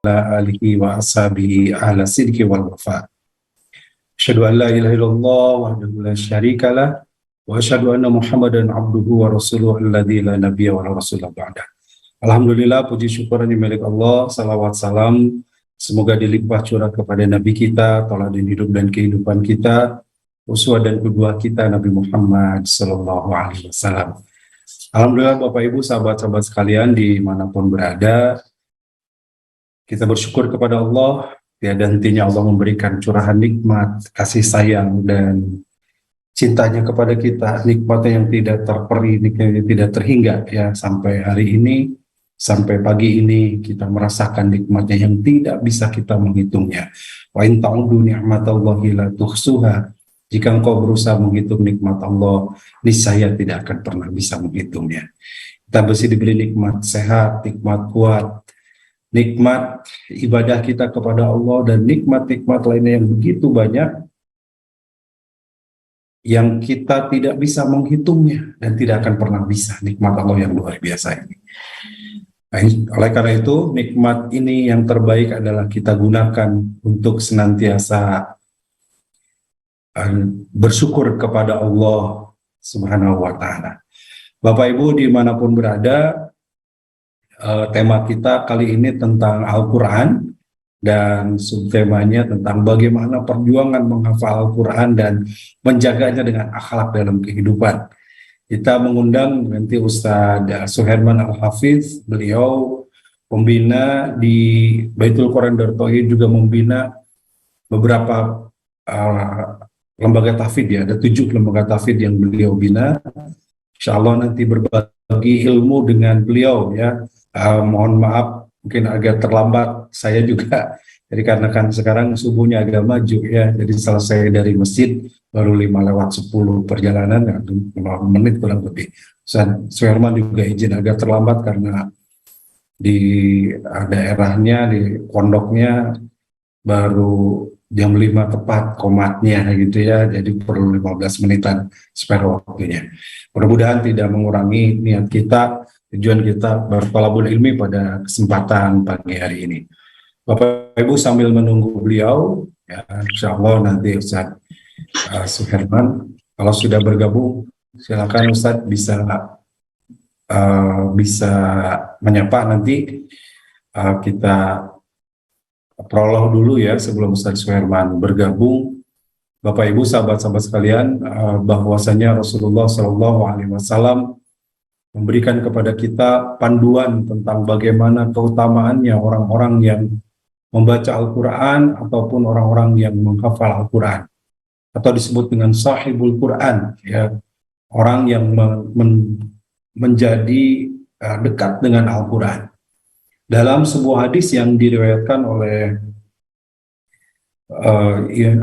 alihi wa ashabihi ahla sidqi wal wafa. Asyhadu an la ilaha illallah wahdahu la syarikalah wa asyhadu anna Muhammadan abduhu wa rasuluhu alladzi la nabiyya wa la rasula ba'da. Alhamdulillah, puji syukur ini milik Allah, salawat salam semoga dilimpah curah kepada Nabi kita, tauladan hidup dan kehidupan kita, uswah dan kedua kita Nabi Muhammad sallallahu alaihi wasallam. Alhamdulillah Bapak Ibu, sahabat-sahabat sekalian dimanapun berada, kita bersyukur kepada Allah, tiada hentinya Allah memberikan curahan nikmat, kasih sayang dan cintanya kepada kita, nikmatnya yang tidak terperi, nikmatnya yang tidak terhingga ya, sampai hari ini, sampai pagi ini kita merasakan nikmatnya yang tidak bisa kita menghitungnya. Wa in ta'uddu ni'matallahi la tuhsuha. Jika engkau berusaha menghitung nikmat Allah, niscaya tidak akan pernah bisa menghitungnya. Kita mesti diberi nikmat sehat, nikmat kuat, nikmat ibadah kita kepada Allah, dan nikmat-nikmat lainnya yang begitu banyak yang kita tidak bisa menghitungnya dan tidak akan pernah bisa, nikmat Allah yang luar biasa ini. Nah, oleh karena itu, nikmat ini yang terbaik adalah kita gunakan untuk senantiasa bersyukur kepada Allah Subhanahu wa Ta'ala. Bapak Ibu dimanapun berada, tema kita kali ini tentang Al-Quran, dan subtemanya tentang bagaimana perjuangan menghafal Al-Quran dan menjaganya dengan akhlak dalam kehidupan. Kita mengundang nanti Ustadz Suherman Al-Hafiz, beliau pembina di Baitul Quran Darut Tauhid, juga membina beberapa lembaga tahfidz ya, ada 7 lembaga tahfidz yang beliau bina. Insya Allah nanti berbagi ilmu dengan beliau ya. Mohon maaf mungkin agak terlambat saya juga, jadi karena kan sekarang subuhnya agak maju ya, jadi selesai dari masjid baru 5:10 perjalanan, 5 menit kurang lebih. Suherman juga izin agak terlambat karena di daerahnya, di pondoknya baru jam 5 tepat komatnya gitu ya, jadi perlu 15 menitan spare waktunya. Mudah-mudahan tidak mengurangi niat kita, tujuan kita bertolabul ilmi pada kesempatan pagi hari ini. Bapak Ibu sambil menunggu beliau, ya, insya Allah nanti Ustadz Suherman kalau sudah bergabung, silakan Ustadz bisa menyapa nanti. Kita prolog dulu ya sebelum Ustadz Suherman bergabung. Bapak Ibu sahabat-sahabat sekalian, bahwasanya Rasulullah SAW memberikan kepada kita panduan tentang bagaimana keutamaannya orang-orang yang membaca Al-Quran ataupun orang-orang yang menghafal Al-Quran, atau disebut dengan sahibul Quran ya, orang yang menjadi dekat dengan Al-Quran. Dalam sebuah hadis yang diriwayatkan oleh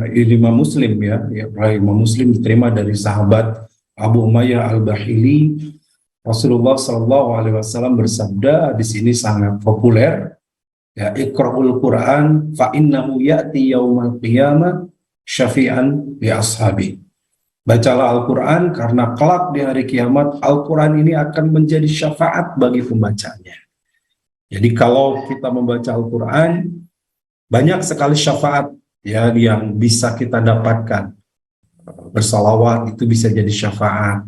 Imam Muslim ya, Imam Muslim diterima dari sahabat Abu Umayyah Al-Bahili, Rasulullah SAW bersabda, di sini sangat populer ya, Iqra'ul Quran fa innahu ya'ti yaumal qiyamah syafi'an li ashabi. Bacalah Al-Quran karena kelak di hari kiamat Al-Quran ini akan menjadi syafaat bagi pembacanya. Jadi kalau kita membaca Al-Quran, banyak sekali syafaat ya yang bisa kita dapatkan. Bersalawat itu bisa jadi syafaat.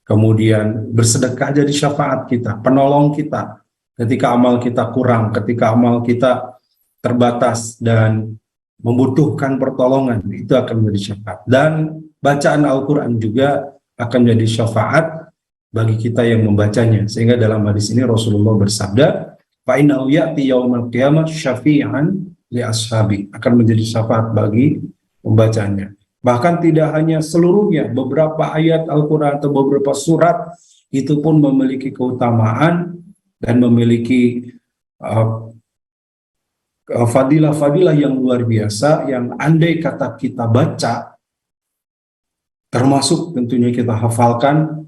Kemudian bersedekah jadi syafaat kita, penolong kita ketika amal kita kurang, ketika amal kita terbatas dan membutuhkan pertolongan, itu akan menjadi syafaat. Dan bacaan Al-Quran juga akan menjadi syafaat bagi kita yang membacanya. Sehingga dalam hadis ini Rasulullah bersabda, fa innahu ya'ti yaumal qiyamah syafi'an li ashabi, akan menjadi syafaat bagi pembacanya. Bahkan tidak hanya seluruhnya, beberapa ayat Al-Quran atau beberapa surat itu pun memiliki keutamaan dan memiliki fadilah-fadilah yang luar biasa, yang andai kata kita baca, termasuk tentunya kita hafalkan,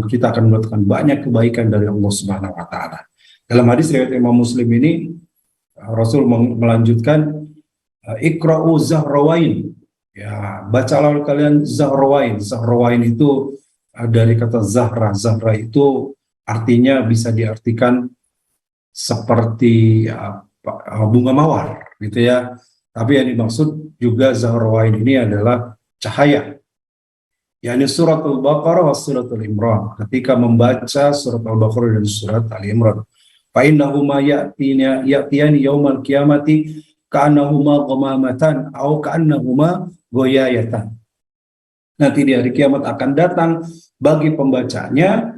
kita akan mendapatkan banyak kebaikan dari Allah Subhanahu wa Ta'ala. Dalam hadis riwayat Imam Muslim ini, Rasul melanjutkan, Iqra'u Zahrawain. Ya, bacalah kalian Zahrawain. Zahrawain itu dari kata Zahra. Zahra itu artinya bisa diartikan seperti bunga mawar gitu ya. Tapi yang dimaksud juga Zahrawain ini adalah cahaya. yakni surat Al-Baqarah wa surat Al-Imran. Ketika membaca surat Al-Baqarah dan surat Al-Imran, fa innahuma ya'tiyani yaumal qiyamati ka'annahuma ghamamatan au ka'annahuma goyayatan. Nanti di hari kiamat akan datang bagi pembacanya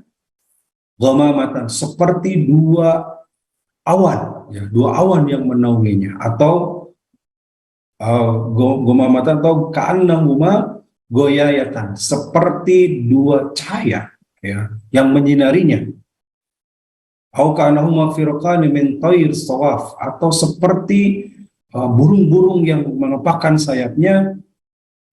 ghamamatan, seperti dua awan, ya, dua awan yang menaunginya, atau ghamamatan atau ka'annahuma goyayatan, seperti dua cahaya, ya, yang menyinarinya. Au ka'annahuma firqani min tayr sawaf, atau seperti burung-burung yang mengepakkan sayapnya,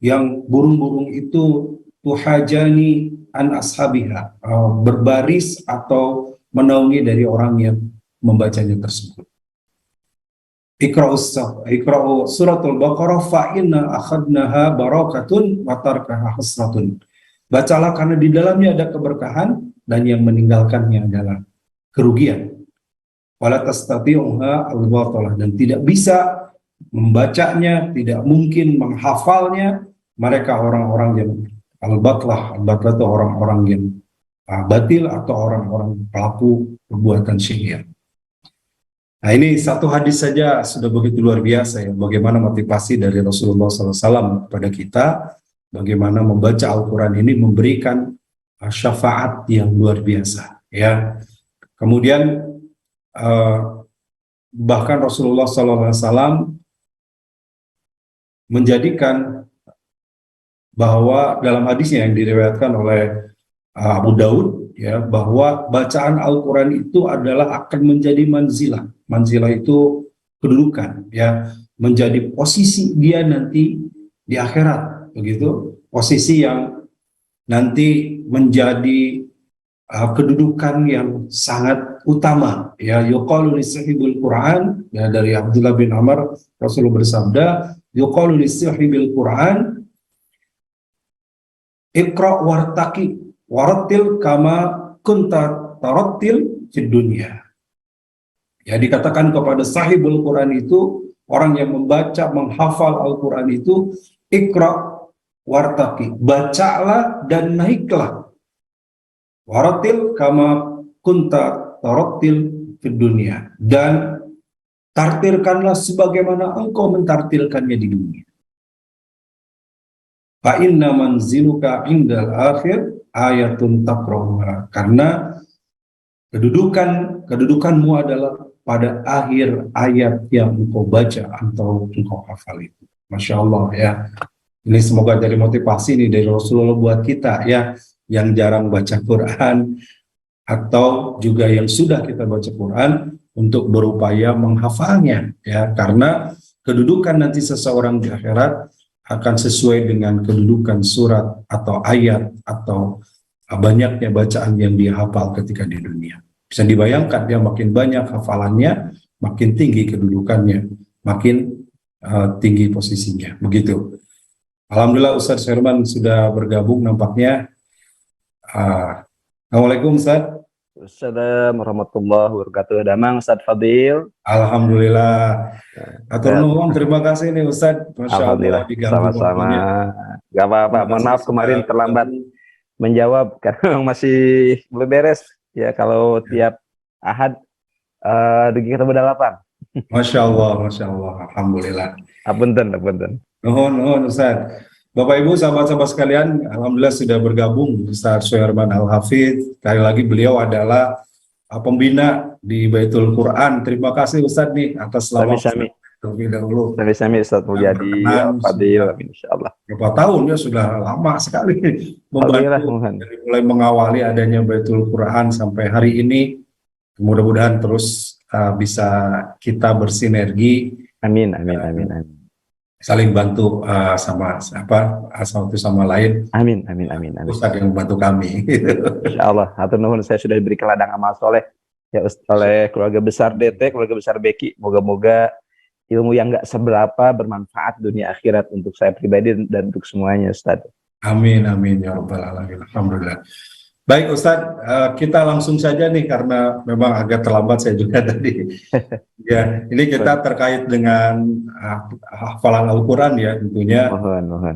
yang burung-burung itu tuhajani an ashabiha, berbaris atau menaungi dari orang yang membacanya tersebut. Iqra'u suratul Baqarah fa inna akhadnaha barakatun wa tarkaha hasratun. Bacalah karena di dalamnya ada keberkahan dan yang meninggalkannya adalah kerugian. Wala tastati'uha al-batalah, dan tidak bisa membacanya, tidak mungkin menghafalnya mereka orang-orang yang al-batlah. Al-batlah itu orang-orang yang batil atau orang-orang pelaku perbuatan syiar. Nah, ini satu hadis saja sudah begitu luar biasa ya, bagaimana motivasi dari Rasulullah SAW kepada kita, bagaimana membaca Al-Quran ini memberikan syafaat yang luar biasa ya. Kemudian bahkan Rasulullah SAW menjadikan bahwa dalam hadisnya yang diriwayatkan oleh Abu Daud ya, bahwa bacaan Al-Quran itu adalah akan menjadi manzilah. Manzilah itu kedudukan ya, menjadi posisi dia nanti di akhirat, begitu, posisi yang nanti menjadi kedudukan yang sangat utama ya. Yuqalu lisahibul Quran ya, dari Abdullah bin Amr, Rasulullah bersabda, yuqalu lisahibil Quran iqra wartaqi warattil kama kunta tarattil fid dunya. Ya, dikatakan kepada sahibul Quran itu, orang yang membaca, menghafal Al-Quran itu, iqra wartaqi, bacalah dan naiklah, warattil kama kunta tarattil fid dunya, dan tartilkanlah sebagaimana engkau mentartilkannya di dunia. Fa inna manziluka indal akhir ayatun taqra'uha, karena kedudukanmu adalah pada akhir ayat yang engkau baca atau engkau hafal itu. Masya Allah ya. Ini semoga jadi motivasi nih dari Rasulullah buat kita ya, yang jarang baca Quran atau juga yang sudah kita baca Quran, untuk berupaya menghafalnya ya, karena kedudukan nanti seseorang di akhirat akan sesuai dengan kedudukan surat atau ayat atau banyaknya bacaan yang dia hafal ketika di dunia. Bisa dibayangkan dia makin banyak hafalannya, makin tinggi kedudukannya, makin tinggi posisinya. Begitu. Alhamdulillah Ustaz Herman sudah bergabung nampaknya. Assalamualaikum Ustaz. Assalamualaikum warahmatullahi wabarakatuh. Damang Ustaz Fadil. Alhamdulillah. Atur nuhun, terima kasih nih Ustaz. Masya Allah, sama-sama. Gak apa-apa. Mohon maaf kemarin terlambat menjawab karena masih belum beres. Ya, kalau tiap Ahad kita berdalapan. Masya Allah, alhamdulillah. Apunten. Nuhun Ustaz. Bapak Ibu, sahabat-sahabat sekalian, alhamdulillah sudah bergabung Ustaz Suherman Al-Hafidz. Sekali lagi beliau adalah pembina di Baitul Quran. Terima kasih Ustaz nih atas selama terlebih dahulu. Sami-sami Ustaz Mulyadi, Fadil, insyaallah. Berapa tahun ya, sudah lama sekali membantu dari mulai mengawali adanya Baitul Quran sampai hari ini. Mudah-mudahan terus bisa kita bersinergi. Amin. Saling bantu sama satu sama lain. Amin. Ustaz yang membantu kami. Insyaallah. Hatur nuhun, saya sudah diberikan ladang amal soleh ya oleh keluarga besar DT, keluarga besar Beki. Moga-moga ilmu yang nggak seberapa bermanfaat dunia akhirat untuk saya pribadi dan untuk semuanya, Ustaz. Amin ya rabbal alamin. Alhamdulillah. Baik Ustadz, kita langsung saja nih karena memang agak terlambat saya juga tadi. Ya, ini kita terkait dengan hafalan Al-Quran ya tentunya. Mohon, mohon.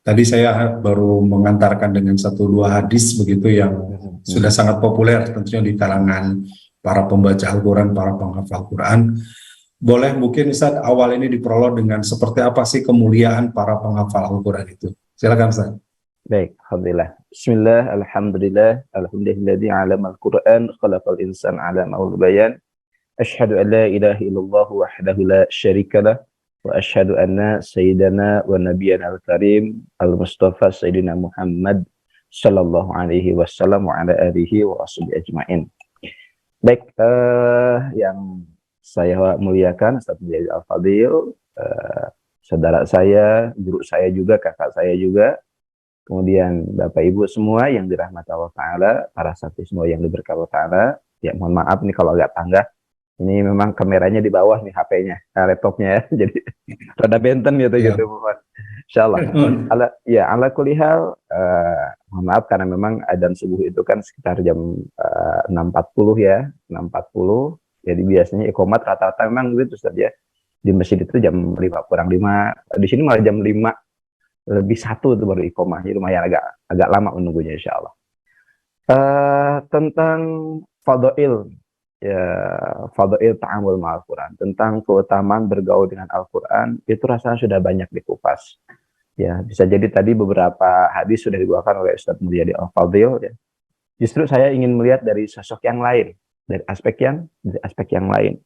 Tadi saya baru mengantarkan dengan satu dua hadis begitu yang sudah sangat populer tentunya di kalangan para pembaca Al-Quran, para penghafal Al-Quran. Boleh mungkin Ustadz awal ini diprolog dengan seperti apa sih kemuliaan para penghafal Al-Quran itu? Silakan Ustadz. Baik, alhamdulillah. Bismillah, alhamdulillah, alhamdulillahilladzi 'alamal Qur'an, khalaqal insan 'alamahul bayan. Asyhadu an la ilaha illallah wahdahu la syarikalah wa asyhadu anna sayyidana wa nabiyyana al-karim al-mustafa sayyidina Muhammad sallallahu alaihi wasallam wa ala alihi wa ashabihi ajmain. Baik, yang saya muliakan Ustaz Mulyadi Al-Fadil, saudara saya, guru saya juga, kakak saya juga, kemudian Bapak Ibu semua yang dirahmati Allah Ta'ala, para santri semua yang diberkahi Allah Ta'ala. Ya mohon maaf nih kalau agak tanggap, ini memang kameranya di bawah nih HP-nya, laptopnya ya, jadi rada benten gitu gitu, mohon. Insyaallah. Ala kulli hal, mohon maaf karena memang adzan subuh itu kan sekitar jam 6.40 ya, 6.40. Jadi biasanya iqomat rata-rata memang gitu Ustaz ya. Di masjid itu jam 5 kurang 5, di sini malah jam 5 lebih 1 itu baru iqomah, jadi lumayan agak lama menunggunya insyaallah. Tentang fadail ya, fadail ta'amul ma'al Quran, tentang keutamaan bergaul dengan Al-Quran, itu rasanya sudah banyak dikupas. Ya, bisa jadi tadi beberapa hadis sudah dibawakan oleh Ustaz Mulyadi Al-Fadil ya. Justru saya ingin melihat dari sosok yang lain, dari aspek yang lain.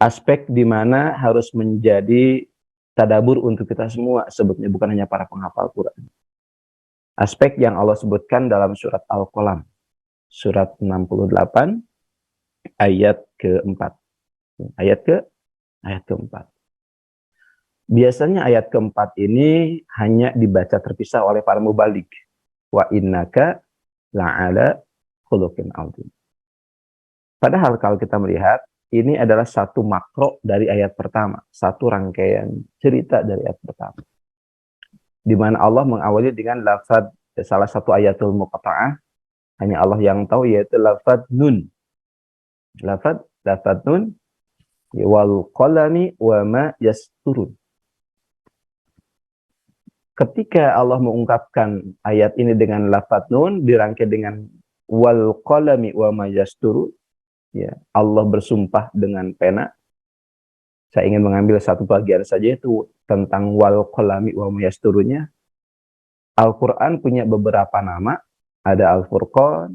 Aspek di mana harus menjadi tadabur untuk kita semua, sebetulnya bukan hanya para penghafal Quran. Aspek yang Allah sebutkan dalam surat Al-Qalam, surat 68, ayat keempat. Ayat keempat. Biasanya ayat keempat ini hanya dibaca terpisah oleh para mubalik. Wa innaka la'ala khuluqin 'adzim. Padahal kalau kita melihat, ini adalah satu makro dari ayat pertama, satu rangkaian cerita dari ayat pertama, di mana Allah mengawali dengan lafaz, salah satu ayatul muqatta'ah, hanya Allah yang tahu, yaitu lafaz nun. Lafaz nun, wal qalami wa ma yasturun. Ketika Allah mengungkapkan ayat ini dengan lafaz nun, dirangkai dengan wal qalami wa ma yasturun, ya, Allah bersumpah dengan pena. Saya ingin mengambil satu bagian saja, itu tentang wal qalami wa mayasturunnya. Al-Quran punya beberapa nama, ada Al-Furqan,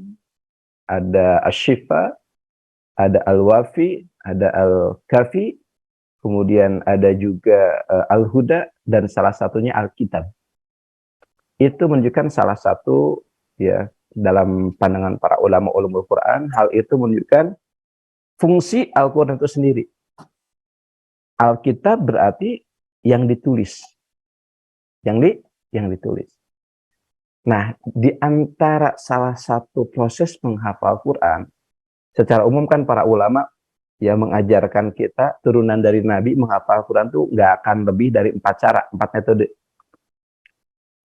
ada Asy-Syifa, ada Al-Wafi, ada Al-Kafi, kemudian ada juga Al-Huda, dan salah satunya Al-Kitab. Itu menunjukkan salah satu, ya, dalam pandangan para ulama ulumul Quran, hal itu menunjukkan fungsi Al-Quran itu sendiri. Alkitab berarti yang ditulis. Yang ditulis. Nah, di antara salah satu proses menghafal Quran, secara umum kan para ulama yang mengajarkan kita, turunan dari Nabi, menghafal Quran itu nggak akan lebih dari 4 cara, 4 metode.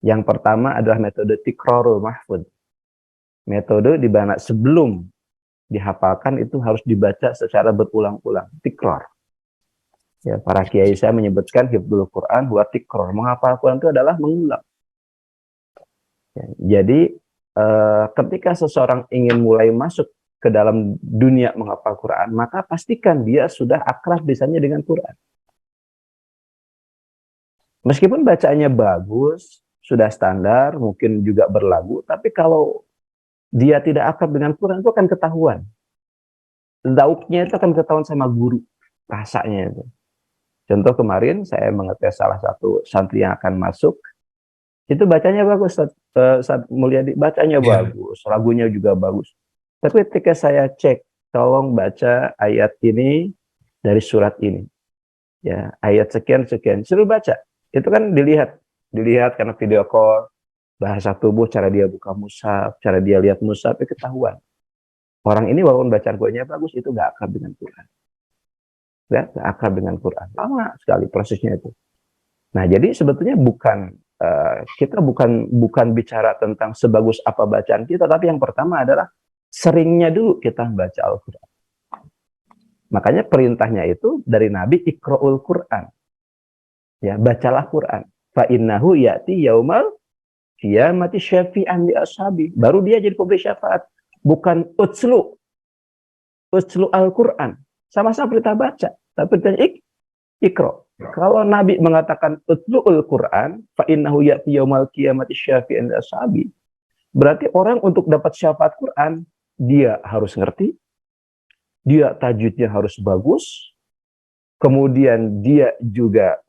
Yang pertama adalah metode tikrarul mahfud. Metode di mana sebelum dihafalkan itu harus dibaca secara berulang-ulang, tikrar. Ya, para kiai saya menyebutkan hifdzul Quran buat tikrar. Menghafal Quran itu adalah mengulang. Ya, jadi ketika seseorang ingin mulai masuk ke dalam dunia menghafal Quran, maka pastikan dia sudah akrab misalnya dengan Quran. Meskipun bacaannya bagus, sudah standar, mungkin juga berlagu, tapi kalau dia tidak akrab dengan Quran, itu akan ketahuan. Zauknya itu akan ketahuan sama guru, rasanya itu. Contoh kemarin saya mengetes salah satu santri yang akan masuk, itu bacanya bagus, Ustaz Mulyadi, bacanya bagus, lagunya juga bagus. Tapi ketika saya cek, tolong baca ayat ini dari surat ini, ya, ayat sekian, suruh baca. Itu kan dilihat karena video call, bahasa tubuh, cara dia buka mushaf, cara dia lihat mushaf, itu ketahuan. Orang ini walaupun bacaan Qur'annya bagus, itu gak akrab dengan Quran. Gak akrab dengan Quran. Lama sekali prosesnya itu. Nah, jadi sebetulnya bukan kita bukan bicara tentang sebagus apa bacaan kita, tapi yang pertama adalah seringnya dulu kita baca Al-Quran. Makanya perintahnya itu dari Nabi, Iqra'ul Quran. Ya, bacalah Quran. Fa innahu ya'ti yaumal qiyamati syafi'an li ashabi. Baru dia jadi pemberi syafaat. Bukan utslu Al-Quran. Sama-sama perintah baca. Tapi perintahnya Iqra. Kalau Nabi mengatakan utlu'ul Quran, fa innahu ya'ti yaumal qiyamati syafi'an li ashabi. Berarti orang untuk dapat syafaat Quran, dia harus ngerti, dia tajwidnya harus bagus, kemudian dia juga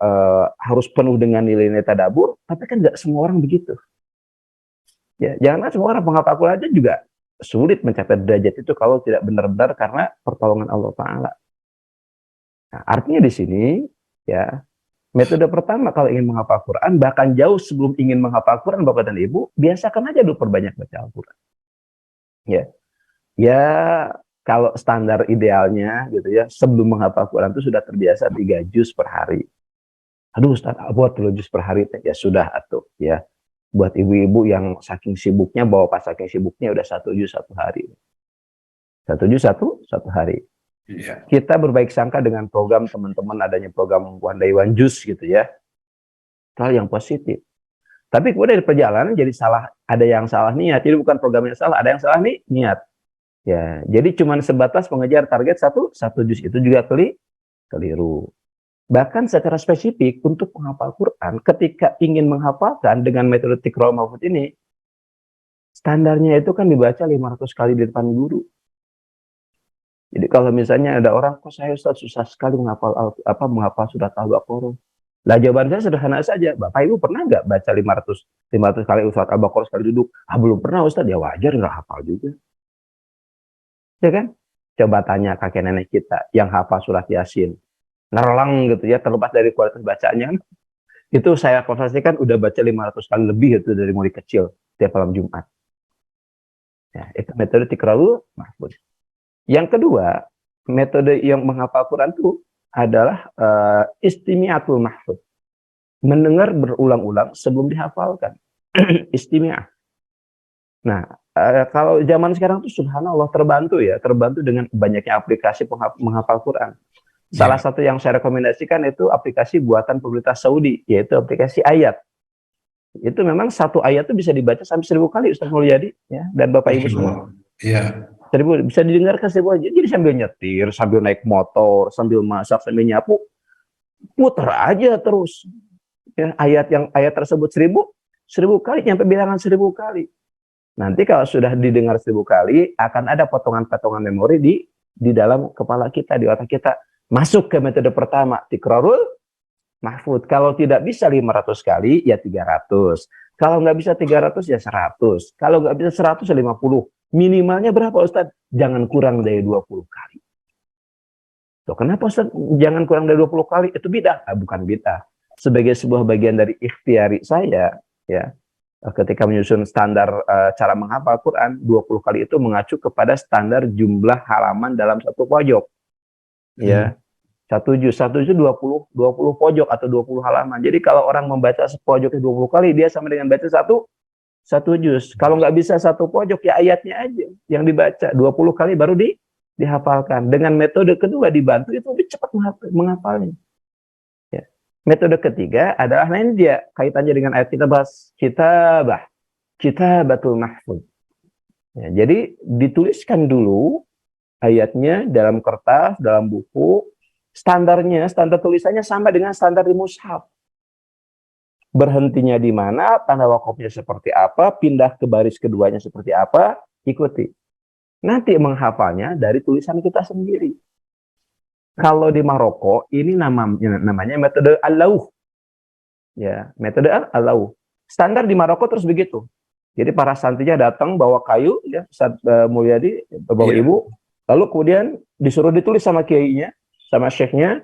harus penuh dengan nilai-nilai tadabbur, tapi kan nggak semua orang begitu. Ya, jangan semua orang penghafal Quran aja juga sulit mencapai derajat itu kalau tidak benar-benar karena pertolongan Allah Ta'ala. Nah, artinya di sini, ya, metode pertama kalau ingin menghafal Quran, bahkan jauh sebelum ingin menghafal Quran, Bapak dan Ibu, biasakan aja dulu perbanyak baca Al-Quran. Ya, kalau standar idealnya gitu ya, sebelum menghafal Quran itu sudah terbiasa 3 juz per hari. Aduh Ustaz, buat 3 juz per hari, ya sudah atuh ya. Buat ibu-ibu yang saking sibuknya, saking sibuknya udah 1 juz 1 hari. 1 juz satu hari. Iya. Kita berbaik sangka dengan program teman-teman, adanya program One Day One Juz gitu ya. Hal yang positif. Tapi kemudian di perjalanan jadi salah, ada yang salah niat. Jadi bukan programnya salah, ada yang salah nih niat. Ya, jadi cuma sebatas mengejar target satu juz itu juga keliru. Bahkan secara spesifik untuk menghafal Quran, ketika ingin menghafalkan dengan metode Tiqra Mahfudz ini, standarnya itu kan dibaca 500 kali di depan guru. Jadi kalau misalnya ada orang, kok saya Ustaz susah sekali menghafal surat Al-Baqarah. Lah jawaban saya sederhana saja. Bapak Ibu pernah nggak baca 500 kali surat Al-Baqarah sekali duduk? Belum pernah Ustaz, ya wajar nggak hafal juga. Ya kan? Coba tanya kakek nenek kita yang hafal surat Yasin. Nerlang gitu ya, terlepas dari kualitas bacaannya. Itu saya konversikan udah baca 500 kali lebih itu dari mulai kecil tiap malam Jumat. Ya, itu metode Tiqra'ul Mahfudz. Yang kedua, metode yang menghafal Quran itu adalah istimi'atul mahfudz. Mendengar berulang-ulang sebelum dihafalkan. Istimi'ah. Nah, kalau zaman sekarang tuh subhanallah terbantu dengan banyaknya aplikasi menghafal Quran. Salah satu yang saya rekomendasikan itu aplikasi buatan pemerintah Saudi, yaitu aplikasi Ayat. Itu memang satu ayat itu bisa dibaca sampai 1000 kali Ustaz Mulyadi ya, dan Bapak Ibu semua. Iya. 1000 bisa didengarkan 1000 aja. Jadi sambil nyetir, sambil naik motor, sambil masak, sambil nyapu, putar aja terus. Ya, ayat tersebut 1000 kali, nyampe bilangan 1000 kali. Nanti kalau sudah didengar 1000 kali, akan ada potongan-potongan memori di dalam kepala kita, di otak kita. Masuk ke metode pertama, Tiqra'ul Mahfudz. Kalau tidak bisa 500 kali, ya 300. Kalau nggak bisa 300, ya 100. Kalau nggak bisa 100, ya 50. Minimalnya berapa Ustaz? Jangan kurang dari 20 kali. Tuh, kenapa Ustaz jangan kurang dari 20 kali? Itu bid'ah. Bukan bid'ah. Sebagai sebuah bagian dari ikhtiari saya, ya, ketika menyusun standar cara menghafal Quran, 20 kali itu mengacu kepada standar jumlah halaman dalam satu pojok. Ya, 1 juz 20 pojok atau 20 halaman. Jadi kalau orang membaca sepojoknya 20 kali, dia sama dengan baca satu juz. Kalau nggak bisa satu pojok, ya ayatnya aja yang dibaca 20 kali baru dihafalkan. Dengan metode kedua dibantu itu lebih cepat menghafalnya. Ya. Metode ketiga adalah lain dia kaitannya dengan ayat kita bahas Kitabatul Mahfudz. Ya, jadi dituliskan dulu ayatnya dalam kertas, dalam buku. Standar tulisannya sama dengan standar di mushaf. Berhentinya di mana, tanda wakofnya seperti apa, pindah ke baris keduanya seperti apa, ikuti. Nanti menghafalnya dari tulisan kita sendiri. Kalau di Maroko, ini namanya metode Al-Lauh. Ya, metode Al-Lauh. Standar di Maroko terus begitu. Jadi para santrinya datang bawa kayu, ya, Ustaz Mulyadi, Bapak Ibu, lalu kemudian disuruh ditulis sama kiainya, sama syekhnya,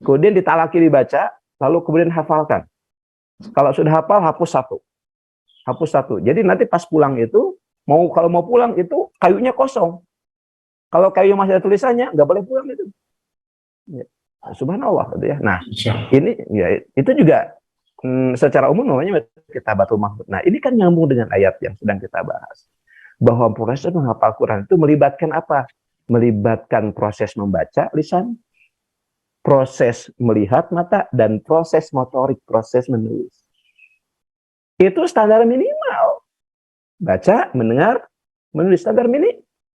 kemudian ditalaki dibaca, lalu kemudian hafalkan. Kalau sudah hafal, hapus satu. Jadi nanti pas pulang itu, kalau mau pulang itu kayunya kosong. Kalau kayu masih ada tulisannya, nggak boleh pulang itu. Ya, subhanallah, gitu ya. Nah, ini ya itu juga secara umum namanya kitabatul mahfuz. Nah, ini kan nyambung dengan ayat yang sedang kita bahas. Bahwa proses menghafal Quran itu melibatkan apa? Melibatkan proses membaca lisan, proses melihat mata, dan proses motorik, proses menulis. Itu standar minimal. Baca, mendengar, menulis, standar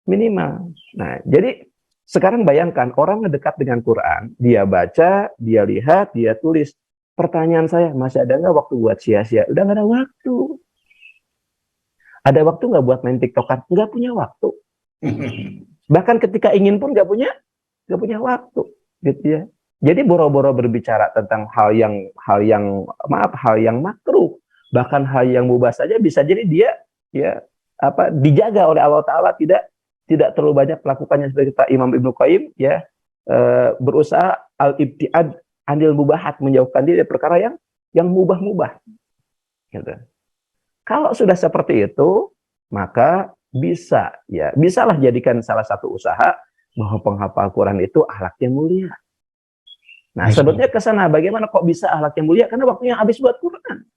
minimal. Nah, jadi sekarang bayangkan orang ngedekat dengan Quran, dia baca, dia lihat, dia tulis. Pertanyaan saya, masih ada nggak waktu buat sia-sia? Udah nggak ada waktu. Ada waktu nggak buat main TikTokan? Nggak punya waktu. Bahkan ketika ingin pun nggak punya waktu, gitu ya. Jadi boro-boro berbicara tentang hal yang makruh, bahkan hal yang mubah saja bisa jadi dia ya dijaga oleh Allah Taala, tidak terlalu banyak melakukannya, seperti kata Imam Ibnu Qayyim ya, berusaha al-ibtiad anil mubahat, menjauhkan diri dari perkara yang mubah-mubah, gitu. Kalau sudah seperti itu, maka bisalah jadikan salah satu usaha bahwa penghafal Quran itu akhlak yang mulia. Nah, sebetulnya ke sana, bagaimana kok bisa akhlak yang mulia? Karena waktunya habis buat Quran.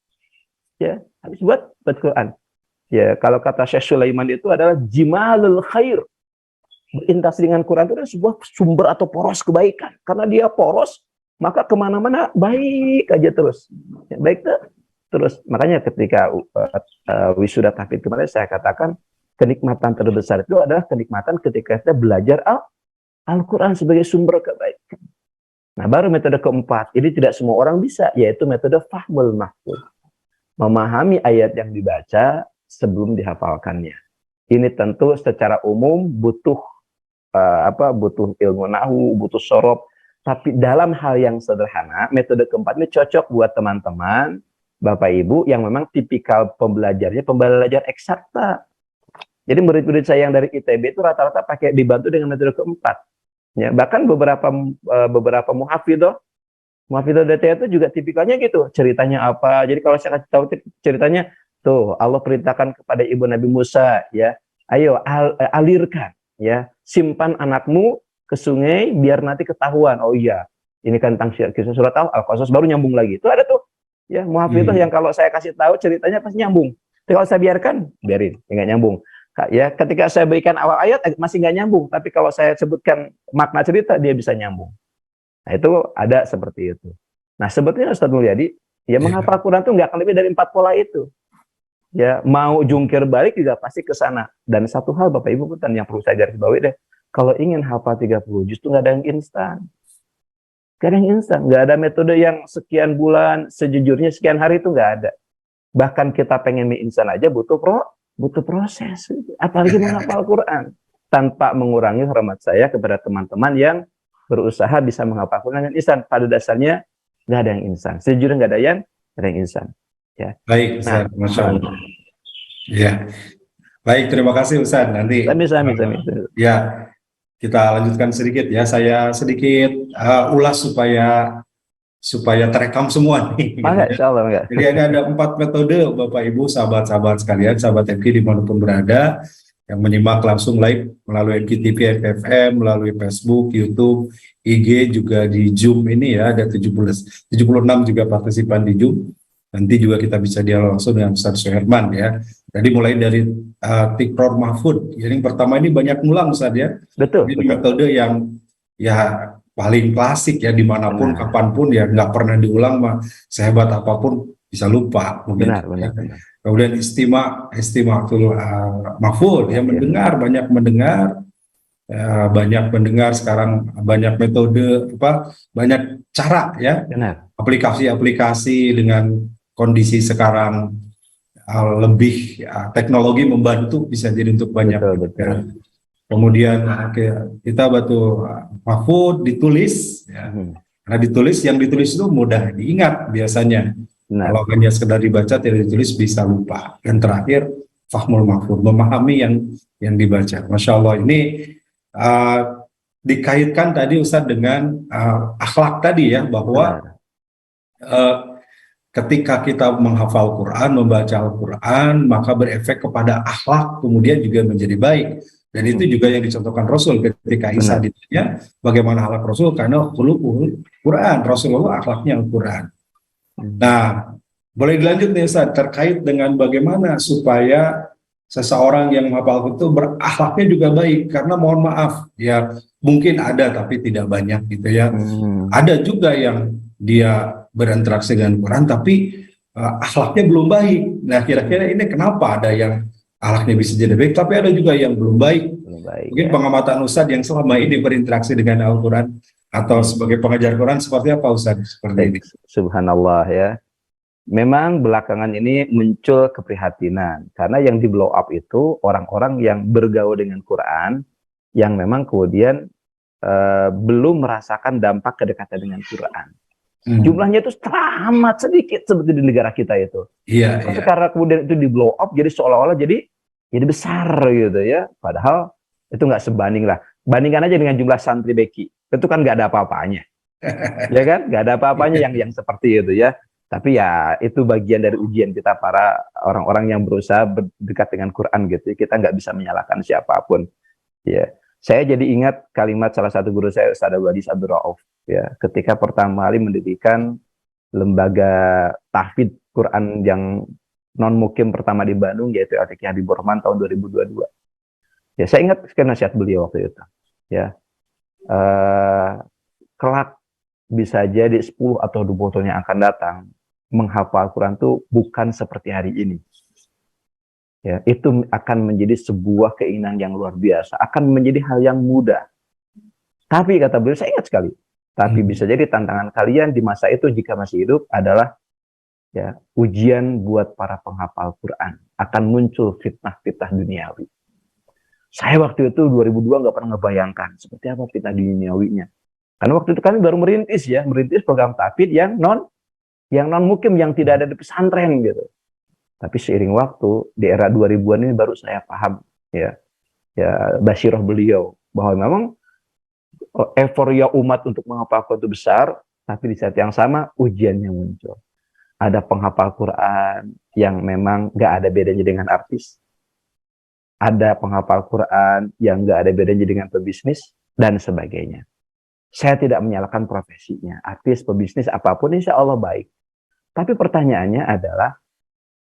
Ya, habis buat Quran. Ya, kalau kata Syekh Sulaiman itu adalah jimalul khair. Berinteraksi dengan Quran itu adalah sebuah sumber atau poros kebaikan. Karena dia poros, maka kemana-mana baik aja terus. Ya, baik terus. Makanya ketika wisuda tahfidz kemarin saya katakan, kenikmatan terbesar itu adalah kenikmatan ketika kita belajar Al-Quran sebagai sumber kebaikan. Nah, baru metode keempat, ini tidak semua orang bisa, yaitu metode fahmul mahfuz. Memahami ayat yang dibaca sebelum dihafalkannya. Ini tentu secara umum butuh ilmu nahu, butuh sorob. Tapi dalam hal yang sederhana, metode keempat ini cocok buat teman-teman, Bapak Ibu, yang memang tipikal pembelajar eksakta. Jadi murid-murid saya yang dari ITB itu rata-rata dibantu dengan metode keempat. Ya, bahkan beberapa muhafidhoh DT itu juga tipikalnya gitu. Ceritanya apa? Jadi kalau saya kasih tahu ceritanya, tuh Allah perintahkan kepada ibu Nabi Musa, ya, ayo alirkan, ya, simpan anakmu ke sungai biar nanti ketahuan. Oh iya, ini kan tentang kisah surat Al-Qasas, baru nyambung lagi. Itu ada tuh, ya, muhafidhoh yang kalau saya kasih tahu ceritanya pasti nyambung. Tapi kalau saya biarin, nggak nyambung. Ya, ketika saya berikan awal ayat masih nggak nyambung, tapi kalau saya sebutkan makna cerita dia bisa nyambung. Nah, itu ada seperti itu. Nah, sebetulnya Ustaz Mulyadi, ya, menghafal Quran itu nggak akan lebih dari 4 pola itu. Ya, mau jungkir balik juga pasti ke sana. Dan satu hal Bapak Ibu yang perlu saya garis bawahi deh, kalau ingin hafal 30 justru nggak ada yang instan. Nggak ada metode yang sekian bulan, sejujurnya sekian hari itu nggak ada. Bahkan kita pengen mie instan aja butuh proses, apalagi menghafal Quran. Tanpa mengurangi hormat saya kepada teman-teman yang berusaha bisa menghafal Quran dengan instan. Pada dasarnya nggak ada yang instan. Sejujurnya nggak ada yang instan. Ya. Baik, Ustaz. Masya Allah. Ya. Baik, terima kasih Ustaz. Nanti Sami. Ya, kita lanjutkan sedikit ya. Saya sedikit ulas supaya terekam semua nih. Insya Allah, enggak. Jadi ada 4 metode Bapak Ibu, sahabat-sahabat sekalian, sahabat MQ dimanapun berada, yang menyimak langsung live melalui MQ TV, FFM, melalui Facebook, YouTube, IG, juga di Zoom ini ya, ada 76 juga partisipan di Zoom. Nanti juga kita bisa dialog langsung dengan Ustaz Suherman ya. Jadi mulai dari Tikror Mahfud. Jadi yang pertama ini banyak ngulang Ustaz ya. Betul. Ini metode yang ya paling klasik ya, dimanapun kapanpun ya, nggak pernah diulang mah, sehebat apapun bisa lupa. Benar. Kemudian istimatul mahfud ya, banyak mendengar sekarang, banyak metode banyak cara ya. Benar. Aplikasi dengan kondisi sekarang lebih teknologi membantu, bisa jadi untuk banyak. Betul. Kemudian kita mahfud ditulis, ya. Karena yang ditulis itu mudah diingat biasanya. Kalau hanya sekedar dibaca tidak ditulis bisa lupa. Dan terakhir fahmul mahfud, memahami yang dibaca. Masya Allah, ini dikaitkan tadi Ustaz dengan akhlak tadi ya, bahwa ketika kita menghafal Quran, membaca Al-Quran, maka berefek kepada akhlak, kemudian juga menjadi baik. Dan itu juga yang dicontohkan Rasul ketika Isa ditanya bagaimana akhlak Rasul, karena khuluqul Quran, Rasulullah akhlaknya Al-Quran. Nah, boleh dilanjut nih Ustaz, terkait dengan bagaimana supaya seseorang yang menghafal itu berakhlaknya juga baik, karena mohon maaf ya, mungkin ada tapi tidak banyak gitu ya. Hmm. Ada juga yang dia berinteraksi dengan Quran tapi akhlaknya belum baik. Nah, kira-kira ini kenapa ada yang akhlaknya bisa jadi baik tapi ada juga yang belum baik? Belum baik Mungkin ya. pengamatan Ustadz yang selama ini berinteraksi dengan Al-Quran atau Hmm. sebagai pengajar Quran seperti apa Ustadz seperti ini? Baik, subhanallah ya. Memang belakangan ini muncul keprihatinan karena yang di blow up itu orang-orang yang bergaul dengan Quran yang memang kemudian belum merasakan dampak kedekatan dengan Quran. Jumlahnya itu teramat sedikit seperti di negara kita itu. Iya, Tapi iya. karena kemudian itu di blow up jadi seolah-olah jadi besar gitu ya. Padahal itu nggak sebanding lah. Bandingkan aja dengan jumlah santri Beki. Itu kan nggak ada apa-apanya. Ya kan? Nggak ada apa-apanya yang seperti itu ya. Tapi ya itu bagian dari ujian kita para orang-orang yang berusaha berdekat dengan Quran gitu. Kita nggak bisa menyalahkan siapapun. Ya, saya jadi ingat kalimat salah satu guru saya, Ustaz Abdul Aziz Abdul Rauf. Ya, ketika pertama kali mendirikan lembaga tahfidz Quran yang non mukim pertama di Bandung, yaitu LTQ Habibur Rahman tahun 2022. Ya, saya ingat sekali nasihat beliau waktu itu. Ya, kelak bisa jadi 10 atau 20 tahun yang akan datang, menghafal Quran itu bukan seperti hari ini. Ya, itu akan menjadi sebuah keinginan yang luar biasa, akan menjadi hal yang mudah. Tapi kata beliau, saya ingat sekali, tapi bisa jadi tantangan kalian di masa itu jika masih hidup adalah ya ujian buat para penghafal Quran. Akan muncul fitnah-fitnah duniawi. Saya waktu itu 2002 nggak pernah ngebayangkan seperti apa fitnah duniawinya. Karena waktu itu kami baru merintis program tahfidz yang non mukim, yang tidak ada di pesantren gitu. Tapi seiring waktu di era 2000-an ini baru saya paham ya basyirah beliau bahwa memang euforia umat untuk menghafal Quran itu besar, tapi di saat yang sama ujiannya muncul. Ada penghafal Quran yang memang nggak ada bedanya dengan artis, ada penghafal Quran yang nggak ada bedanya dengan pebisnis dan sebagainya. Saya tidak menyalahkan profesinya, artis, pebisnis, apapun insya Allah baik. Tapi pertanyaannya adalah,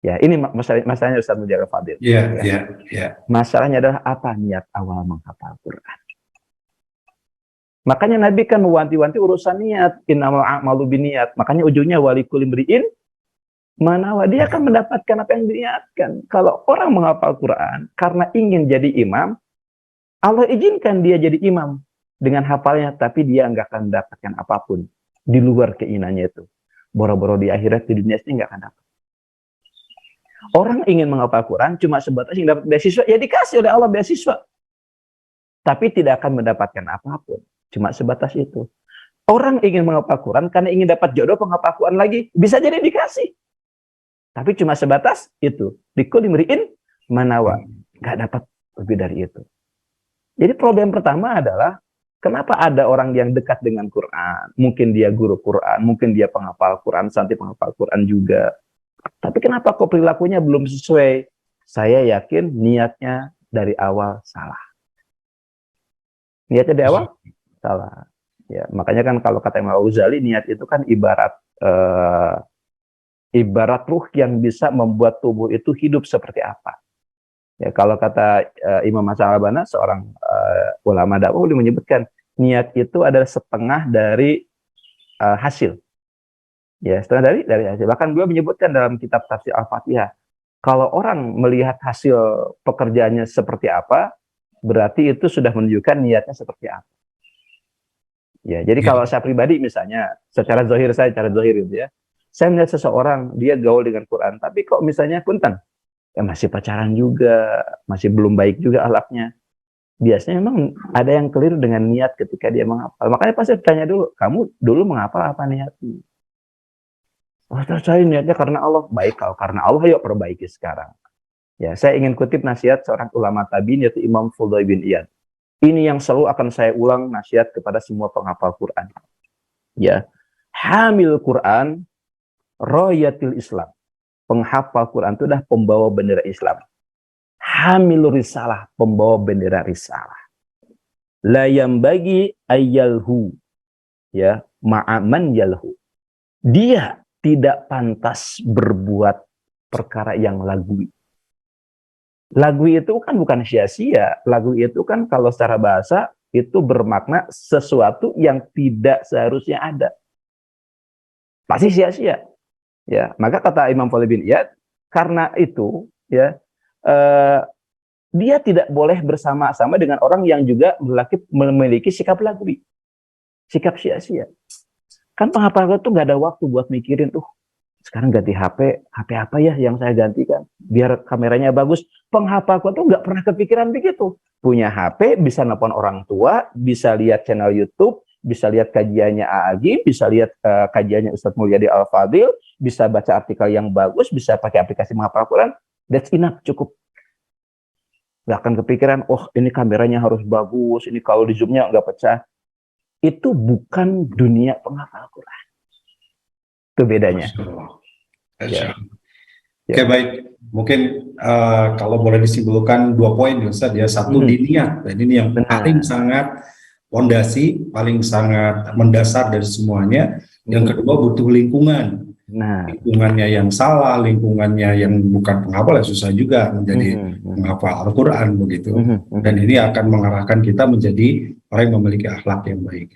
ya ini masalahnya Ustaz Mujahid Fadil. Iya. Masalahnya adalah apa niat awal menghafal Quran. Makanya Nabi kan mewanti-wanti urusan niat, innamal a'malu binniyat. Makanya ujungnya walikul imri'in manawa, dia akan mendapatkan apa yang diniatkan. Kalau orang menghafal Quran karena ingin jadi imam, Allah izinkan dia jadi imam dengan hafalnya, tapi dia nggak akan mendapatkan apapun di luar keinginannya itu. Boro-boro di akhirat, di dunia ini nggak akan dapat. Orang ingin menghafal Quran cuma sebatas yang dapat beasiswa, ya dikasih oleh Allah beasiswa. Tapi tidak akan mendapatkan apapun. Cuma sebatas itu. Orang ingin menghafal Quran karena ingin dapat jodoh penghafal Quran lagi, bisa jadi dikasih. Tapi cuma sebatas itu. Likul imri'in manawa. Nggak dapat lebih dari itu. Jadi problem pertama adalah kenapa ada orang yang dekat dengan Quran, mungkin dia guru Quran, mungkin dia penghafal Quran, santri penghafal Quran juga. Tapi kenapa kok perilakunya belum sesuai? Saya yakin niatnya dari awal salah. Niatnya dari awal salah. Ya, makanya kan kalau kata Imam Ghazali, niat itu kan ibarat ruh yang bisa membuat tubuh itu hidup seperti apa. Ya, kalau kata Imam Hasan al-Banna, seorang ulama dakwah, dia menyebutkan niat itu adalah setengah dari hasil. Ya, setengah dari hasil. Bahkan beliau menyebutkan dalam kitab tafsir Al-Fatihah, kalau orang melihat hasil pekerjaannya seperti apa, berarti itu sudah menunjukkan niatnya seperti apa. Ya, jadi kalau saya pribadi misalnya, secara zahir itu ya, saya melihat seseorang dia gaul dengan Quran, tapi kok misalnya punten, ya masih pacaran juga, masih belum baik juga akhlaknya. Biasanya memang ada yang keliru dengan niat ketika dia menghafal. Makanya pasti tanya dulu, kamu dulu menghafal apa niatnya? Oh, saya niatnya karena Allah. Baik, kalau karena Allah, yuk perbaiki sekarang. Ya, saya ingin kutip nasihat seorang ulama tabi'in, yaitu Imam Fudail bin Iyad. Ini yang selalu akan saya ulang nasihat kepada semua penghafal Quran. Ya, hamil Quran, royatil Islam. Penghafal Quran itu adalah pembawa bendera Islam. Hamil risalah, pembawa bendera risalah. La yambagi ayyalhu, ya, ma'aman yalhu. Dia tidak pantas berbuat perkara yang lagwi. Lagwi itu kan bukan sia-sia. Lagwi itu kan kalau secara bahasa itu bermakna sesuatu yang tidak seharusnya ada. Pasti sia-sia. Ya, maka kata Imam Fadl bin Iyad, karena itu ya dia tidak boleh bersama-sama dengan orang yang juga memiliki sikap lagwi, sikap sia-sia. Kan penghafal Al-Quran tuh nggak ada waktu buat mikirin tuh. Sekarang ganti HP apa ya yang saya gantikan biar kameranya bagus. Penghafal Al-Quran tuh nggak pernah kepikiran begitu. Punya HP bisa nelpon orang tua, bisa lihat channel YouTube, bisa lihat kajiannya AAG, bisa lihat kajiannya Ustadz Mulyadi Al-Fadil, bisa baca artikel yang bagus, bisa pakai aplikasi menghafal Al-Quran. That's enough, cukup. Nggak akan kepikiran, oh ini kameranya harus bagus, ini kalau di zoomnya nggak pecah. Itu bukan dunia penghafal Al-Quran. Itu bedanya. Ya. Oke, baik. Mungkin kalau boleh disimpulkan 2 poin, Ustaz ya. Satu di niat, dan ini yang paling sangat fondasi, paling sangat mendasar dari semuanya. Yang kedua butuh lingkungan. Lingkungannya yang salah, lingkungannya yang bukan penghafal ya susah juga menjadi penghafal Al-Quran begitu. Dan ini akan mengarahkan kita menjadi orang yang memiliki akhlak yang baik.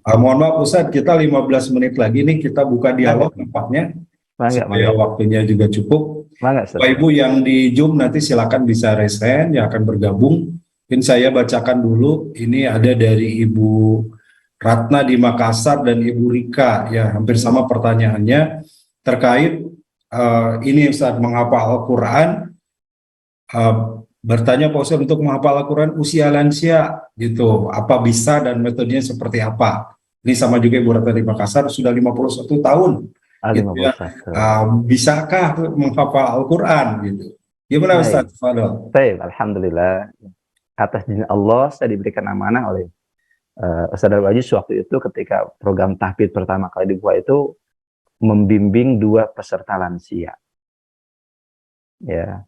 Mohon maaf Ustaz, kita 15 menit lagi nih kita buka dialog nampaknya. Supaya waktunya juga cukup. Bapak Ibu yang di Zoom nanti silakan bisa raise hand yang akan bergabung. Mungkin saya bacakan dulu. Ini ada dari Ibu Ratna di Makassar dan Ibu Rika. Ya, hampir sama pertanyaannya terkait ini Ustaz menghafal Al-Quran. Bertanya Pak Ustaz, untuk menghafal Al-Quran usia lansia gitu, apa bisa dan metodenya seperti apa? Ini sama juga Ibu Ratna di Makassar, sudah 51 tahun. Gitu ya. Bisakah menghafal Al-Quran gitu? Gimana Ustaz Fadl? Baik, alhamdulillah. Atas izin Allah saya diberikan amanah oleh Ustaz Al-Aziz waktu itu ketika program tahfidz pertama kali dibuat itu membimbing 2 peserta lansia. Ya.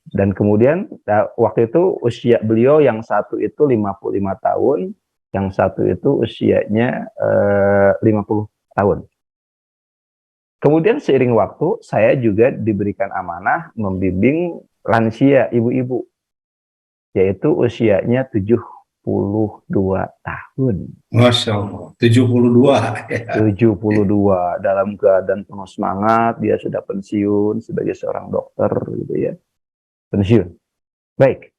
Dan kemudian waktu itu usia beliau yang satu itu 55 tahun, yang satu itu usianya 50 tahun. Kemudian seiring waktu saya juga diberikan amanah membimbing lansia ibu-ibu, yaitu usianya 72 tahun. Masya Allah, 72. 72 dalam keadaan penuh semangat, dia sudah pensiun sebagai seorang dokter gitu ya. Pensiun. Baik.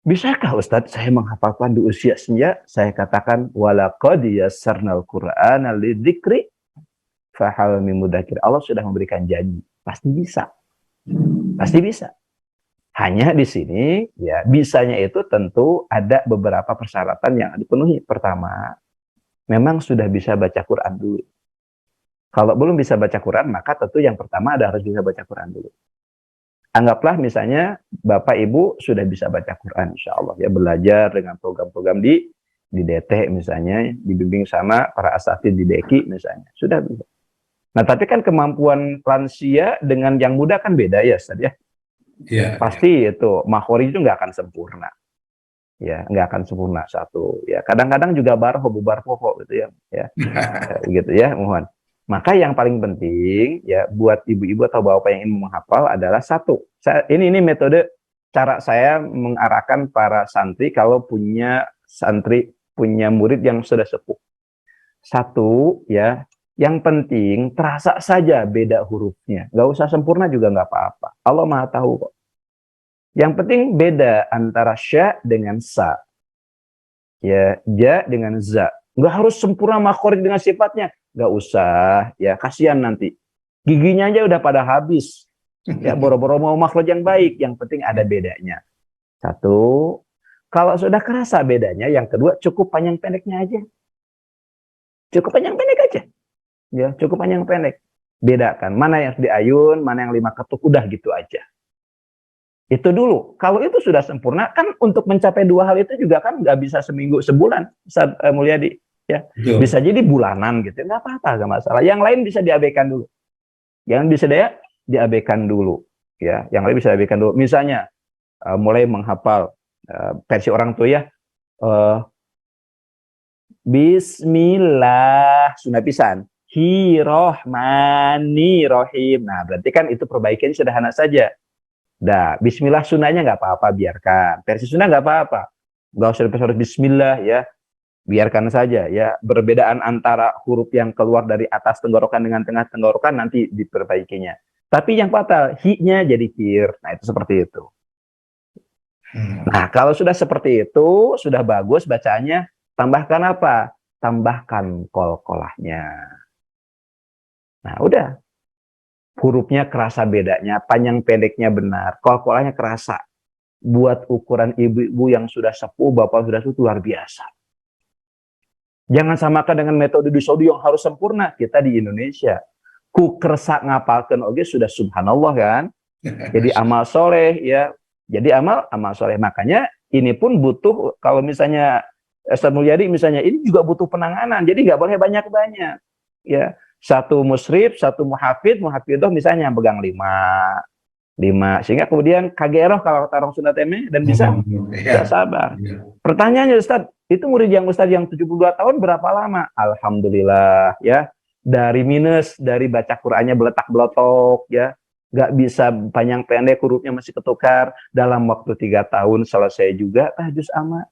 Bisakah Ustadz saya menghafalkan di usia senja? Saya katakan walaqad yassarnal Qur'ana lidzikri fahal min mudzakir. Allah sudah memberikan janji, pasti bisa. Pasti bisa. Hanya di sini ya bisanya itu tentu ada beberapa persyaratan yang dipenuhi. Pertama, memang sudah bisa baca Quran dulu. Kalau belum bisa baca Quran, maka tentu yang pertama ada harus bisa baca Quran dulu. Anggaplah misalnya Bapak Ibu sudah bisa baca Quran, insya Allah ya, belajar dengan program-program di DT misalnya, dibimbing sama para asatidz di DEKI misalnya, sudah bisa. Nah tapi kan kemampuan lansia dengan yang muda kan beda ya Ustaz ya. Yeah, pasti itu makhraj itu nggak akan sempurna, ya nggak akan sempurna satu. Ya kadang-kadang juga bubar pokok gitu ya, gitu ya mohon. Maka yang paling penting ya buat ibu-ibu atau bapak yang ingin menghafal adalah satu. Ini metode cara saya mengarahkan para santri kalau punya murid yang sudah sepuh. Satu ya, yang penting terasa saja beda hurufnya. Nggak usah sempurna juga nggak apa-apa. Allah Maha tahu kok. Yang penting beda antara sya dengan sa. Ya, ja dengan za. Nggak harus sempurna makhraj dengan sifatnya. Nggak usah, ya kasihan nanti. Giginya aja udah pada habis. Ya, boro-boro mau makhraj yang baik. Yang penting ada bedanya. Satu, kalau sudah kerasa bedanya, yang kedua cukup panjang pendeknya aja. Cukup panjang pendek aja. Ya, cukup panjang pendek. Bedakan mana yang diayun, mana yang 5 ketuk, udah gitu aja. Itu dulu. Kalau itu sudah sempurna, kan untuk mencapai 2 hal itu juga kan nggak bisa seminggu, sebulan, Ustaz Mulyadi. Ya, bisa jadi bulanan gitu, nggak apa-apa, nggak masalah. Yang lain bisa diabaikan dulu. Yang bisa diabaikan dulu. Ya, yang lain bisa diabaikan dulu. Misalnya mulai menghafal versi orang tua ya. Bismillah, sunah pisan. Bismillahirrahmanirrahim. Nah, berarti kan itu perbaikannya sederhana saja. Dah, Bismillah sunahnya nggak apa-apa, biarkan. Versi sunnah nggak apa-apa. Nggak usah harus Bismillah ya, biarkan saja ya. Perbedaan antara huruf yang keluar dari atas tenggorokan dengan tengah tenggorokan nanti diperbaikinya. Tapi yang fatal, hi-nya jadi kir. Nah, itu seperti itu. Nah, kalau sudah seperti itu, sudah bagus bacaannya, tambahkan apa? Tambahkan kol-kolahnya. Nah, udah. Hurufnya kerasa bedanya, panjang pendeknya benar, kol-kolahnya kerasa. Buat ukuran ibu-ibu yang sudah sepuh, bapak sudah sepuh, luar biasa. Jangan samakan dengan metode di Saudi yang harus sempurna. Kita di Indonesia, ku kersa ngapalkan oge sudah subhanallah kan. Jadi amal soleh ya. Jadi amal soleh. Makanya ini pun butuh, kalau misalnya Ustaz Mulyadi misalnya, ini juga butuh penanganan. Jadi nggak boleh banyak-banyak. Ya, satu musyrif, satu muhafidhoh misalnya pegang 5. Sehingga kemudian kageroh kalau kata orang Sunda teme dan bisa sabar. Pertanyaannya Ustaz, itu murid yang Ustaz yang 72 tahun berapa lama? Alhamdulillah ya. Dari baca Qur'annya beletak-beletok ya. Nggak bisa panjang pendek, hurufnya masih ketukar. Dalam waktu 3 tahun selesai juga juz amma.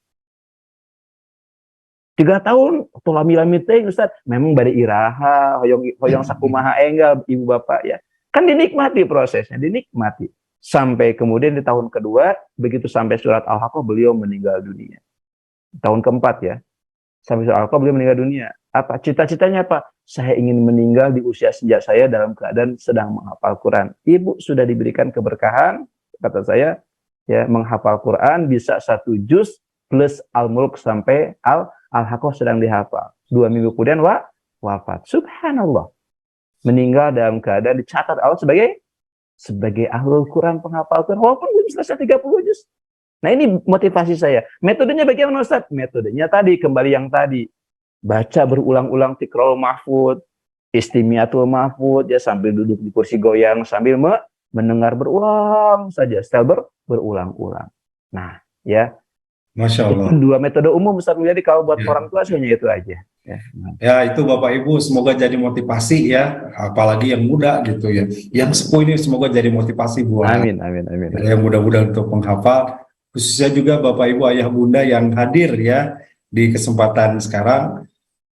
3 tahun tolami-lami teh Ustaz, memang bari iraha, hoyong sakumaha enggal ibu bapak ya. Kan dinikmati prosesnya, dinikmati. Sampai kemudian di tahun kedua, begitu sampai surat Al-Haqqah beliau meninggal dunia. Tahun keempat ya. Sampai surat Al-Haqqah beliau meninggal dunia. Apa cita-citanya apa? Saya ingin meninggal di usia senja saya dalam keadaan sedang menghafal Quran. Ibu sudah diberikan keberkahan, kata saya, ya menghafal Quran bisa 1 juz plus Al-Mulk sampai Al-Haqqah sedang dihafal. 2 minggu kemudian wafat. Subhanallah. Meninggal dalam keadaan dicatat Allah sebagai ahlul Quran, penghafal Quran, walaupun belum selesai 30 juz. Nah, ini motivasi saya. Metodenya bagaimana Ustaz? Metodenya tadi, kembali yang tadi. Baca berulang-ulang Tiqraul Mahfud, Istimiatul Mahfud, ya sambil duduk di kursi goyang, sambil mendengar berulang saja, setel berulang-ulang. Nah, ya. Masya Allah. Itu 2 metode umum Ustaz Mulyadi kalau buat orang tua hanya itu aja. Ya, itu Bapak Ibu semoga jadi motivasi ya, apalagi yang muda gitu ya. Yang sepuh ini semoga jadi motivasi buat amin. Yang muda-muda untuk menghafal, khususnya juga Bapak Ibu ayah bunda yang hadir ya di kesempatan sekarang.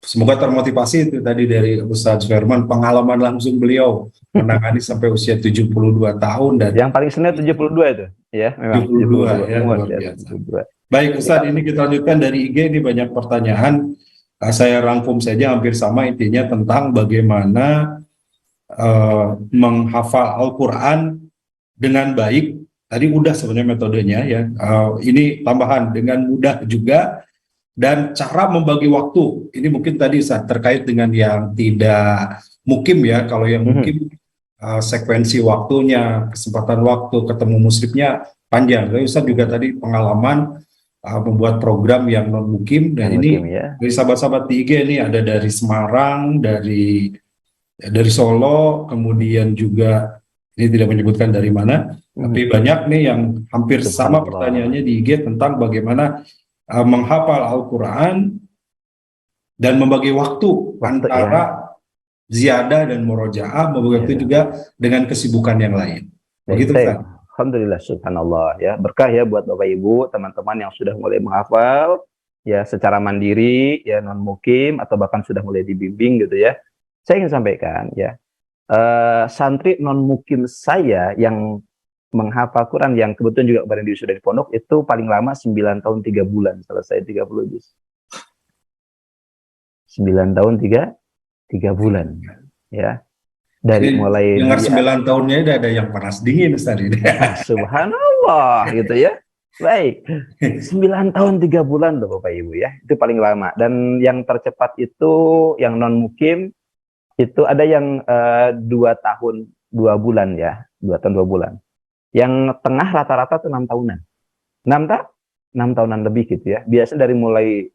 Semoga termotivasi itu tadi dari Ustaz Firman, pengalaman langsung beliau menangani sampai usia 72 tahun dan yang paling senior 72 itu ya, memang 72 ya, luar biasa. 72. Baik Ustaz, ini kita lanjutkan dari IG, ini banyak pertanyaan. Saya rangkum saja hampir sama intinya tentang bagaimana menghafal Al-Quran dengan baik. Tadi udah sebenarnya metodenya ya. Ini tambahan dengan mudah juga, dan cara membagi waktu. Ini mungkin tadi Ustaz terkait dengan yang tidak mukim ya. Kalau yang mukim sekuensi waktunya, kesempatan waktu, ketemu musyrifnya panjang. Tapi Ustaz juga tadi pengalaman membuat program yang non mukim, dan ini ya. Dari sahabat-sahabat di IG ini ada dari Semarang, dari Solo, kemudian juga ini tidak menyebutkan dari mana, tapi banyak nih yang hampir sama pertanyaannya di IG tentang bagaimana menghafal Al-Quran dan membagi waktu antara ziyadah dan murojaah, membagi waktu juga dengan kesibukan yang lain. Begitu Ustaz. Alhamdulillah, subhanallah ya, berkah ya buat Bapak Ibu, teman-teman yang sudah mulai menghafal ya secara mandiri ya, non mukim atau bahkan sudah mulai dibimbing gitu ya. Saya ingin sampaikan ya, santri non mukim saya yang menghafal Quran yang kebetulan juga kemarin sudah di pondok itu paling lama 9 tahun 3 bulan selesai 30 juz. 9 tahun 3 bulan ya. Dari jadi, mulai dengar 9 tahunnya ada yang panas dingin Ustaz ini. Subhanallah gitu ya. Baik. 9 tahun 3 bulan loh Bapak Ibu ya. Itu paling lama. Dan yang tercepat itu yang non mukim itu ada yang 2 tahun 2 bulan ya. 2 tahun 2 bulan. Yang tengah rata-rata itu 6 tahunan. 6 tahunan lebih gitu ya. Biasanya dari mulai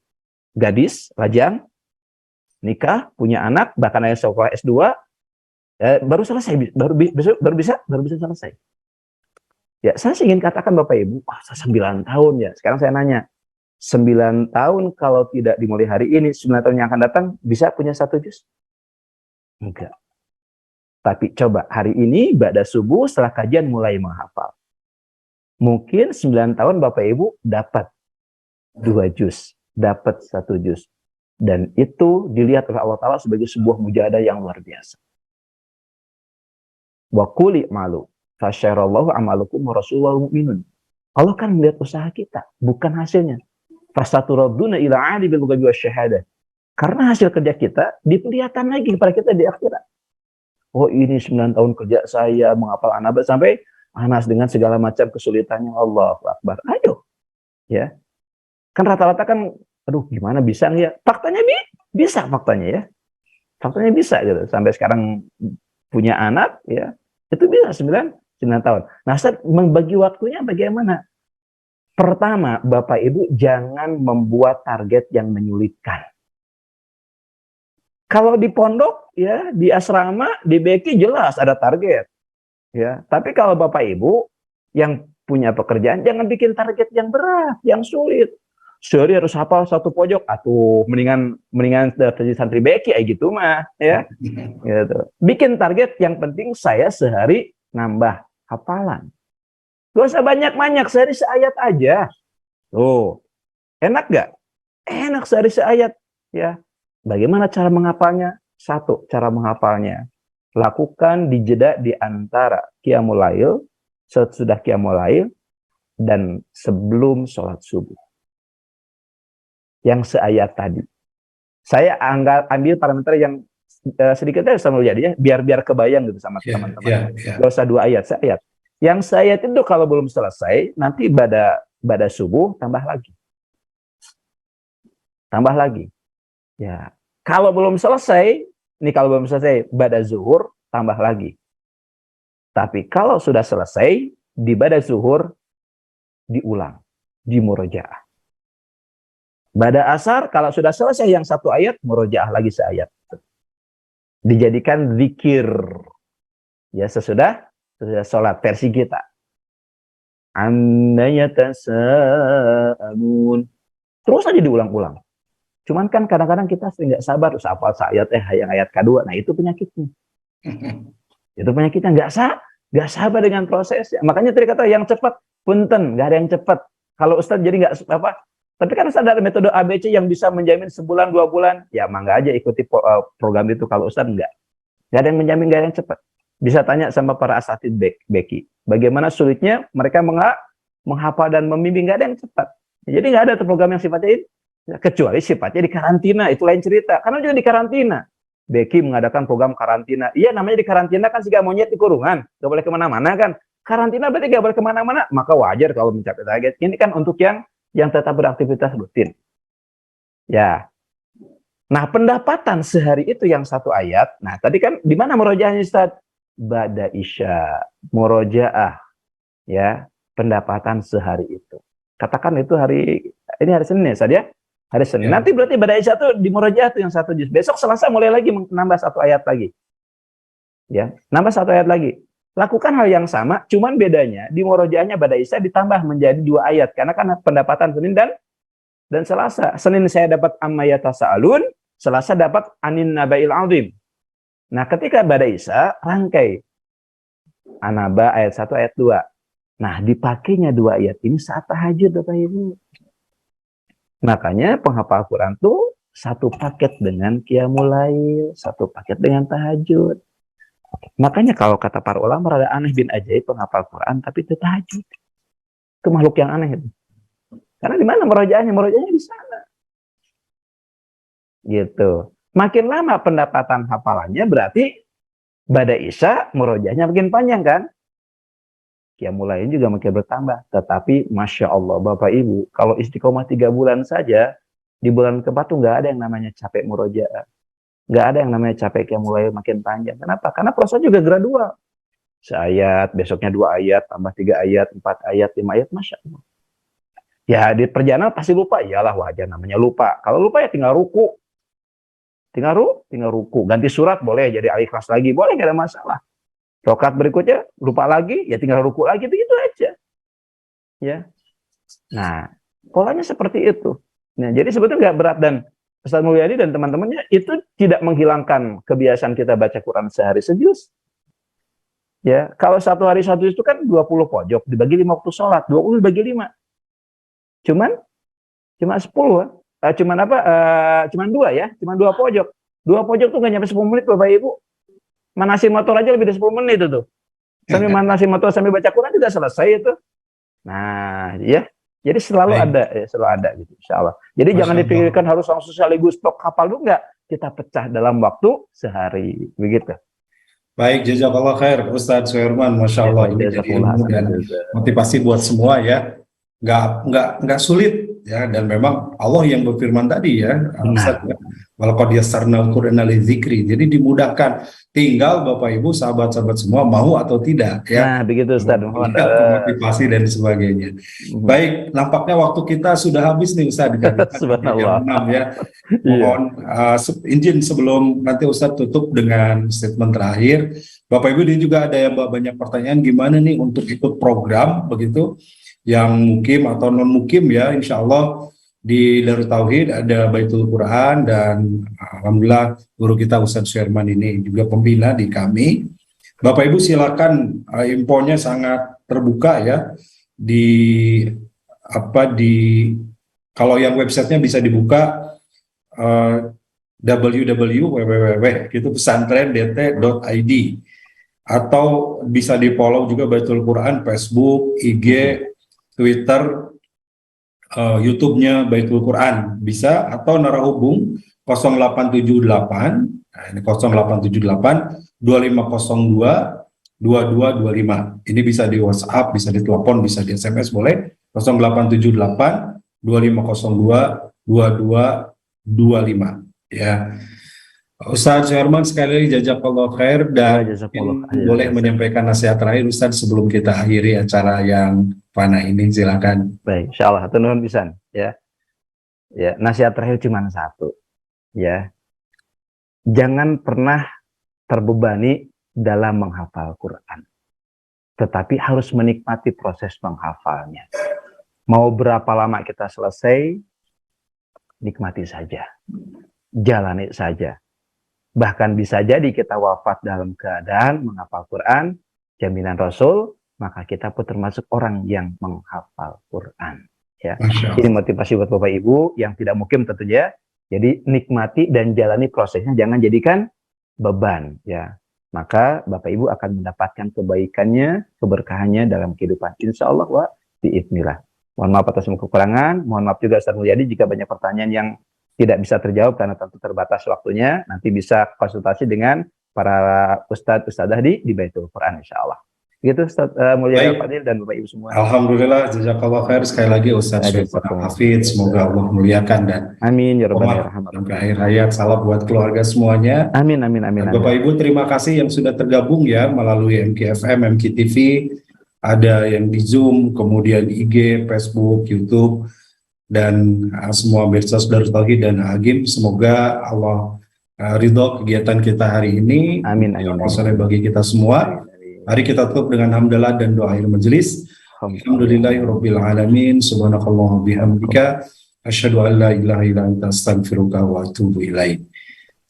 gadis, lajang, nikah, punya anak, bahkan ada sekolah S2, baru selesai, baru bisa selesai. Ya, saya ingin katakan Bapak Ibu, 9 tahun ya. Sekarang saya nanya, 9 tahun kalau tidak dimulai hari ini, 9 tahun yang akan datang bisa punya 1 juz? Enggak. Tapi coba hari ini ba'da subuh setelah kajian mulai menghafal. Mungkin 9 tahun Bapak Ibu dapat 2 juz, dapat 1 juz. Dan itu dilihat oleh Allah Ta'ala sebagai sebuah mujahadah yang luar biasa. Wa qul i'malu fasyarallahu amalukum wa rasulul mu'minun. Allah kan melihat usaha kita, bukan hasilnya. Fasaturadduna ila 'alimil ghaibi wasyahadah. Karena hasil kerja kita diperlihatkan lagi kepada kita di akhirat. Oh, ini 9 tahun kerja saya menghafal An-Naba sampai Anas dengan segala macam kesulitannya. Allahu Akbar. Ayo. Ya. Kan rata-rata kan aduh gimana bisa ya? Faktanya bisa faktanya ya. Faktanya bisa gitu. Sampai sekarang punya anak ya. Itu bisa 9 tahun. Nah, Ustaz, membagi waktunya bagaimana? Pertama, Bapak Ibu jangan membuat target yang menyulitkan. Kalau di pondok ya, di asrama, di BK jelas ada target. Ya, tapi kalau Bapak Ibu yang punya pekerjaan jangan bikin target yang berat, yang sulit. Sehari harus hafal 1 pojok, atau mendingan jadi santri BK gitu mah, ya. Gitu. Bikin target yang penting saya sehari nambah hafalan. Gak usah banyak-banyak, sehari seayat aja. Tuh, enak gak? Enak sehari seayat. Ya. Bagaimana cara menghafalnya? 1, cara menghafalnya. Lakukan di jeda di antara qiyamul lail, sesudah qiyamul lail, dan sebelum sholat subuh. Yang seayat tadi. Saya ambil parameter yang sedikitnya sama jadi ya, biar kebayang gitu sama teman-teman. Gak usah 2 ayat, seayat. Yang seayat itu kalau belum selesai, nanti pada subuh tambah lagi. Tambah lagi. Ya, kalau belum selesai, pada zuhur tambah lagi. Tapi kalau sudah selesai di pada zuhur diulang, di murojaah. Pada asar kalau sudah selesai yang 1 ayat, murojaah lagi seayat. Dijadikan zikir. Ya sesudah sholat versi kita. Andanya tasa'amun. Terus aja diulang-ulang. Cuman kan kadang-kadang kita sering nggak sabar, terus hafal ayat yang ayat kedua. Nah itu penyakitnya. Itu penyakitnya nggak sabar dengan prosesnya. Makanya tadi kata yang cepat, punten, nggak ada yang cepat. Kalau Ustadz jadi nggak apa. Tapi kan ada metode ABC yang bisa menjamin sebulan 2 bulan. Ya mangga aja ikuti program itu. Kalau Ustadz nggak ada yang menjamin, nggak ada yang cepat. Bisa tanya sama para asatid Beki. Bagaimana sulitnya mereka menghafal dan membimbing, nggak ada yang cepat. Jadi nggak ada program yang sifatnya ini. Kecuali sifatnya di karantina, itu lain cerita. Karena juga di karantina. Beki mengadakan program karantina. Iya namanya di karantina kan sehingga monyet di kurungan. Nggak boleh kemana-mana kan. Karantina berarti nggak boleh kemana-mana. Maka wajar kalau mencapai target. Ini kan untuk yang tetap beraktivitas rutin. Ya. Nah pendapatan sehari itu yang 1 ayat. Nah tadi kan di mana murojaahnya Ustaz? Ba'da isya. Murojaah. Ya. Pendapatan sehari itu. Katakan itu hari Senin ya Ustaz ya? Hari Senin. Ya. Nanti berarti pada Isya itu di murojaah itu yang 1 juz. Besok Selasa mulai lagi menambah 1 ayat lagi. Ya, nambah 1 ayat lagi. Lakukan hal yang sama, cuman bedanya di murojaahnya pada Isya ditambah menjadi 2 ayat karena kan pendapatan Senin dan Selasa. Senin saya dapat amma yatasaalun, Selasa dapat anin nabail azim. Nah, ketika pada Isya rangkai An-Naba ayat 1 ayat 2. Nah, dipakainya 2 ayat ini saat tahajud Bapak Ibu. Makanya penghafal Quran tuh 1 paket dengan qiyamul lail, 1 paket dengan tahajud. Makanya kalau kata para ulama rada aneh bin ajaib penghafal Quran tapi itu tahajud. Itu makhluk yang aneh itu. Karena di mana murojaahnya? Murojaahnya di sana. Gitu. Makin lama pendapatan hafalannya berarti pada Isya murojaahnya makin panjang kan? Qiyamul lail juga makin bertambah. Tetapi Masya Allah Bapak Ibu, kalau istiqomah 3 bulan saja, di bulan keempat tuh nggak ada yang namanya capek murojaah. Nggak ada yang namanya capek qiyamul lail makin panjang. Kenapa? Karena proses juga gradual. Seayat, besoknya 2 ayat, tambah 3 ayat, 4 ayat, 5 ayat, Masya Allah. Ya di perjalanan pasti lupa. Iyalah wajar namanya lupa. Kalau lupa ya tinggal ruku. Tinggal ruku. Ganti surat boleh jadi Al-Ikhlas lagi. Boleh, nggak ada masalah. Rokat berikutnya lupa lagi, ya tinggal ruku lagi, begitu aja. Ya. Nah, polanya seperti itu. Nah, jadi sebetulnya nggak berat dan Ustaz Mulyadi dan teman-temannya itu tidak menghilangkan kebiasaan kita baca Quran sehari sejuz. Ya, kalau satu hari satu itu kan 20 pojok dibagi 5 waktu sholat, 20 dibagi 5. Cuma 10, cuman 2 ya, cuma 2 pojok. 2 pojok tuh nggak nyampe 10 menit Bapak Ibu. Manasi motor aja lebih dari 10 menit itu. Sambil manasi motor sambil baca Quran tidak selesai itu. Nah, ya. Jadi selalu ada gitu, insyaallah. Jadi jangan dipikirkan harus langsung sekaligus stok hafal dulu, enggak. Kita pecah dalam waktu sehari, begitu. Baik, jazakallah khair Ustadz Suherman, Masya Allah, ini jadi ilmu dan motivasi buat semua ya. Nggak sulit ya, dan memang Allah yang berfirman tadi ya, Ustadz, walaqad yassarnal Qur'ana lidzikri. Jadi dimudahkan, tinggal Bapak Ibu sahabat-sahabat semua mau atau tidak ya. Nah, begitu Ustadz. Motivasi dan sebagainya. Baik, nampaknya waktu kita sudah habis nih Ustadz. Subhanallah. Ya. Mohon izin sebelum nanti Ustadz tutup dengan statement terakhir. Bapak Ibu, ini juga ada yang banyak pertanyaan gimana nih untuk ikut program begitu, yang mukim atau non mukim ya, insya Allah di Darut Tauhid ada Baitul Quran, dan alhamdulillah guru kita Ustadz Suherman ini juga pembina di kami. Bapak Ibu silakan, infonya sangat terbuka ya, kalau yang websitenya bisa dibuka www.pesantrendt.id, atau bisa di follow juga Baitul Quran, Facebook, IG, Twitter, YouTube-nya Baitul Quran bisa, atau narahubung 0878, nah ini 0878 2502 2225. Ini bisa di WhatsApp, bisa di telepon, bisa di SMS, boleh 0878 2502 2225 ya. Ustadz Suherman, sekali lagi jazakallah khair, dan boleh menyampaikan nasihat terakhir Ustadz sebelum kita akhiri acara yang fana ini, silakan. Baik, insyaallah nuhun pisan ya. Ya, nasihat terakhir cuma satu ya. Jangan pernah terbebani dalam menghafal Quran, tetapi harus menikmati proses menghafalnya. Mau berapa lama kita selesai, nikmati saja, jalani saja. Bahkan bisa jadi kita wafat dalam keadaan menghafal Quran, jaminan Rasul, maka kita pun termasuk orang yang menghafal Quran. Ya, ini motivasi buat Bapak Ibu yang tidak mukim tentunya. Jadi nikmati dan jalani prosesnya, jangan jadikan beban. Ya, maka Bapak Ibu akan mendapatkan kebaikannya, keberkahannya dalam kehidupan. Insya Allah wa biidznillah. Mohon maaf atas semua kekurangan. Mohon maaf juga Ustaz Mulyadi jika banyak pertanyaan yang tidak bisa terjawab karena tentu terbatas waktunya. Nanti bisa konsultasi dengan para ustadz-ustadzah di Baitul Quran, insya Allah. Begitu Ustadz Mulyadi Al-Fadil dan Bapak Ibu semua. Alhamdulillah, jazakallah khair sekali lagi Ustadz Hafidz. Semoga Allah muliakan dan amin ya rabbal alamin. Sampai akhir hayat, salam buat keluarga semuanya. Amin amin amin. Bapak Ibu, terima kasih yang sudah tergabung ya melalui MKFM, MKTV, ada yang di Zoom, kemudian IG, Facebook, YouTube, dan semua medsos Darut Tauhid dan Agim. Semoga Allah ridho kegiatan kita hari ini. Amin amin. Masalah bagi kita semua. Mari kita tutup dengan hamdalah dan doa akhir majelis. Alhamdulillahirabbil alamin. Subhanakallahumma bihamdika asyhadu an la ilaha illa anta astaghfiruka wa atubu ilaik.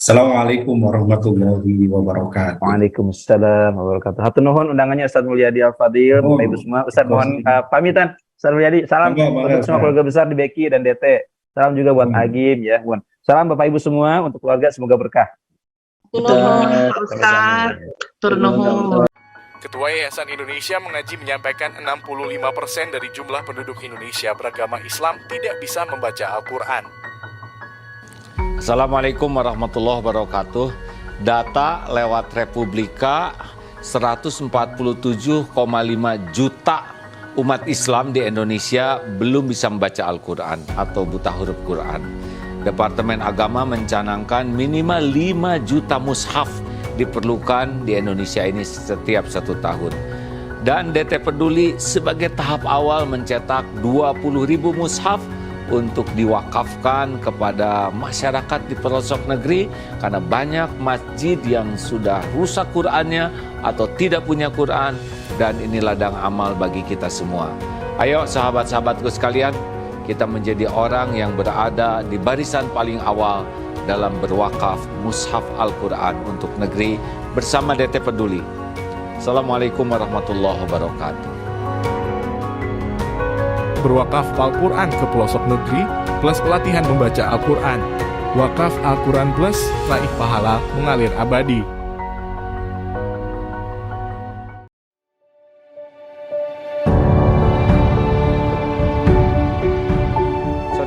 Assalamualaikum warahmatullahi wabarakatuh. Waalaikumsalam warahmatullahi wabarakatuh. Hatur nuhun undangannya Ustaz Mulyadi Al-Fadil, Bapak Ibu semua. Ustaz mohon pamitan. Ustaz Mulyadi, salam untuk semua keluarga besar di Beki dan DT. Salam juga buat Agim ya. Salam Bapak Ibu semua untuk keluarga, semoga berkah. Ustaz, turnuhun. Ketua Yayasan Indonesia Mengaji menyampaikan 65% dari jumlah penduduk Indonesia beragama Islam tidak bisa membaca Al-Quran. Assalamualaikum warahmatullahi wabarakatuh. Data lewat Republika, 147,5 juta umat Islam di Indonesia belum bisa membaca Al-Quran atau buta huruf Quran. Departemen Agama mencanangkan minimal 5 juta mushaf diperlukan di Indonesia ini setiap 1 tahun. Dan DT Peduli sebagai tahap awal mencetak 20.000 mushaf untuk diwakafkan kepada masyarakat di pelosok negeri, karena banyak masjid yang sudah rusak Qur'annya atau tidak punya Qur'an, dan ini ladang amal bagi kita semua. Ayo sahabat-sahabatku sekalian, kita menjadi orang yang berada di barisan paling awal dalam berwakaf mushaf Al-Quran untuk negeri bersama DT Peduli. Assalamualaikum warahmatullahi wabarakatuh. Berwakaf Al-Quran ke pelosok negeri plus pelatihan membaca Al-Quran. Wakaf Al-Quran Plus, raih pahala mengalir abadi.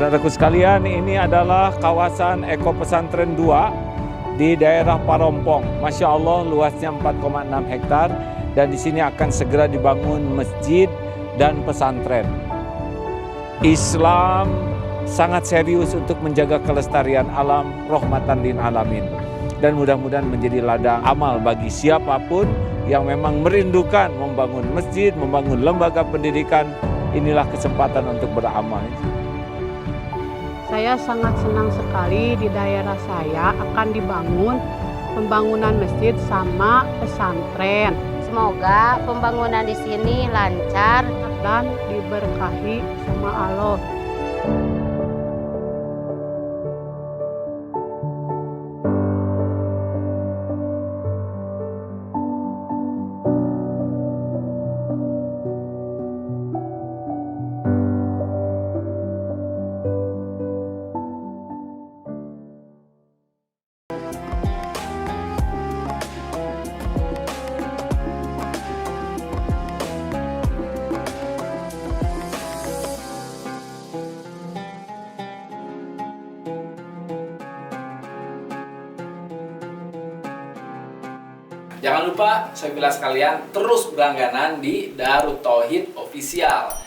Saudaraku sekalian, ini adalah kawasan Eko Pesantren 2 di daerah Parompong. Masya Allah, luasnya 4,6 hektar dan di sini akan segera dibangun masjid dan pesantren. Islam sangat serius untuk menjaga kelestarian alam, rahmatan lil alamin. Dan mudah-mudahan menjadi ladang amal bagi siapapun yang memang merindukan membangun masjid, membangun lembaga pendidikan. Inilah kesempatan untuk beramal. Saya sangat senang sekali di daerah saya akan dibangun pembangunan masjid sama pesantren. Semoga pembangunan di sini lancar Dan diberkahi sama Allah. Jangan lupa, saya bilang sekalian, terus berlangganan di Darut Tauhid Official.